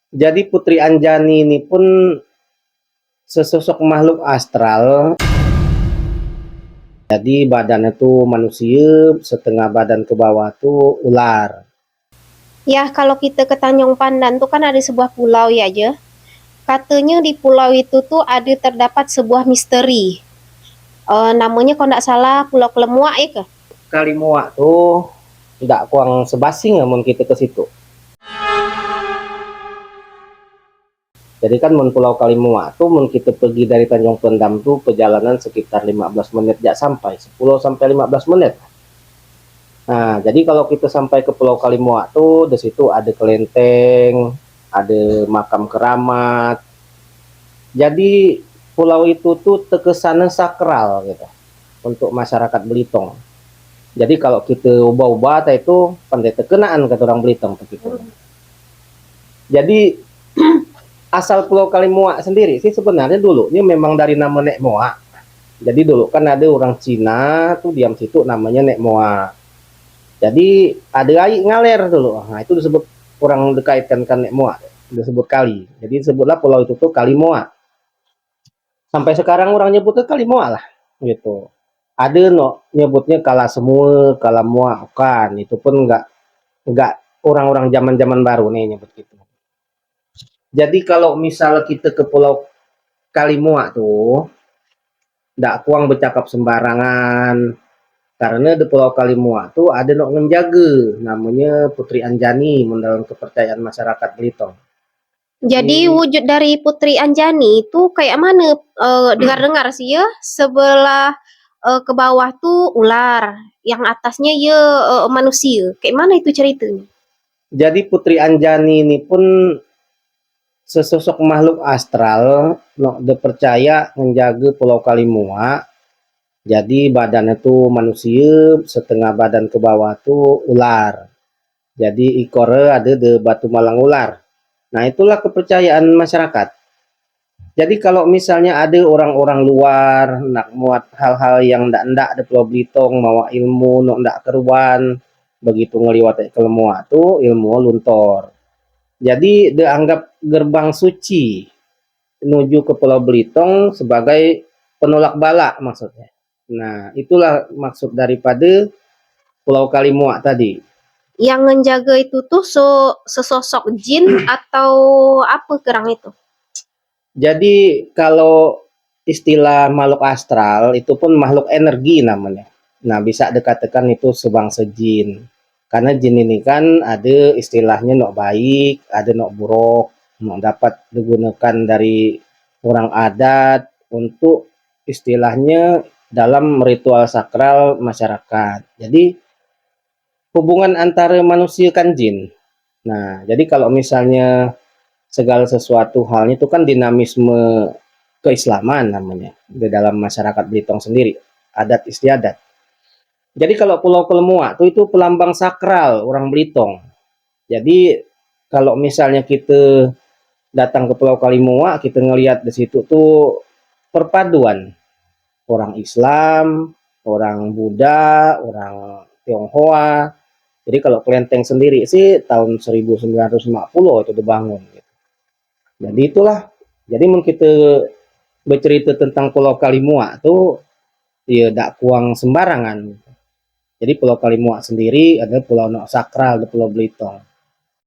Jadi Putri Anjani ini pun sesosok makhluk astral. Jadi badannya tuh manusia, setengah badan ke bawah tuh ular. Ya, kalau kita ke Tanjung Pandan tuh kan ada sebuah pulau ya aja. Katanya di pulau itu tuh ada terdapat sebuah misteri. Namanya kalau nggak salah Pulau Kelemuak ya ke? Kalimoa tuh tidak kurang sebasing namun kita ke situ. Jadi kan mun Pulau Kalimoa tuh mun kita pergi dari Tanjung Pendam tuh perjalanan sekitar 15 menit ya sampai 10 sampai 15 menit. Nah, jadi kalau kita sampai ke Pulau Kalimoa tuh di situ ada kelenteng, ada makam keramat. Jadi pulau itu tuh terkesan sakral gitu untuk masyarakat Belitung. Jadi kalau kita ubah-ubah itu pandai terkenaan kata orang Belitung begitu. Jadi asal Pulau Kalimoa sendiri sih sebenarnya dulunya memang dari nama Nek Moa. Jadi dulu kan ada orang Cina tuh diam situ namanya Nek Moa. Jadi ada air ngalir dulu. Nah itu disebut orang dikaitkan kan Nek Moa. Disebut kali. Jadi disebutlah pulau itu tuh Kalimoa. Sampai sekarang orang nyebutnya Kalimoa lah gitu. Ada no nyebutnya kala semua, kala mua, kan itu pun nggak orang-orang zaman-zaman baru nih nyebut gitu. Jadi kalau misal kita ke Pulau Kalimoa tuh, nggak kuang bercakap sembarangan. Karena di Pulau Kalimoa tuh ada nok menjaga, namanya Putri Anjani, mendalam kepercayaan masyarakat Belitung. Jadi Jadi wujud dari Putri Anjani itu kayak mana? Dengar-dengar sih ya, sebelah ke bawah tuh ular, yang atasnya ya manusia. Kayak mana itu ceritanya? jadi Putri Anjani ini pun sesosok makhluk astral nok dipercaya menjaga Pulau Kalimoa. Jadi badannya tuh manusia, setengah badan ke bawah tuh ular. Jadi ikornya ada di batu malang ular. Nah itulah kepercayaan masyarakat. Jadi kalau misalnya ada orang-orang luar nak muat hal-hal yang ndak di Pulau Belitung, mau ilmu nok ndak keruan, begitu ngeliwat ke Lemua tuh ilmu luntur. Jadi dianggap gerbang suci menuju ke Pulau Belitung sebagai penolak bala maksudnya. Nah, itulah maksud daripada Pulau Kalimoa tadi. Yang menjaga itu tuh sesosok jin atau apa kerang itu? Jadi kalau istilah makhluk astral itu pun makhluk energi namanya. Nah, bisa dikatakan itu sebangsa jin. Karena jin ini kan ada istilahnya nok baik, ada nok buruk, nok dapat digunakan dari orang adat untuk istilahnya dalam ritual sakral masyarakat. Jadi hubungan antara manusia kan jin. Nah, jadi kalau misalnya segala sesuatu halnya itu kan dinamisme keislaman namanya di dalam masyarakat Belitung sendiri, adat istiadat. Jadi kalau Pulau Kelemua itu pelambang sakral orang Belitung. Jadi kalau misalnya kita datang ke Pulau Kalimoa, kita ngelihat di situ tuh perpaduan orang Islam, orang Buddha, orang Tionghoa. Jadi kalau kelenteng sendiri sih tahun 1950 itu dibangun. Jadi itulah. Jadi mungkin kita bercerita tentang Pulau Kalimoa tuh ya tidak kuang sembarangan. Jadi Pulau Kalimoa sendiri ada pulau sakral di Pulau Belitung.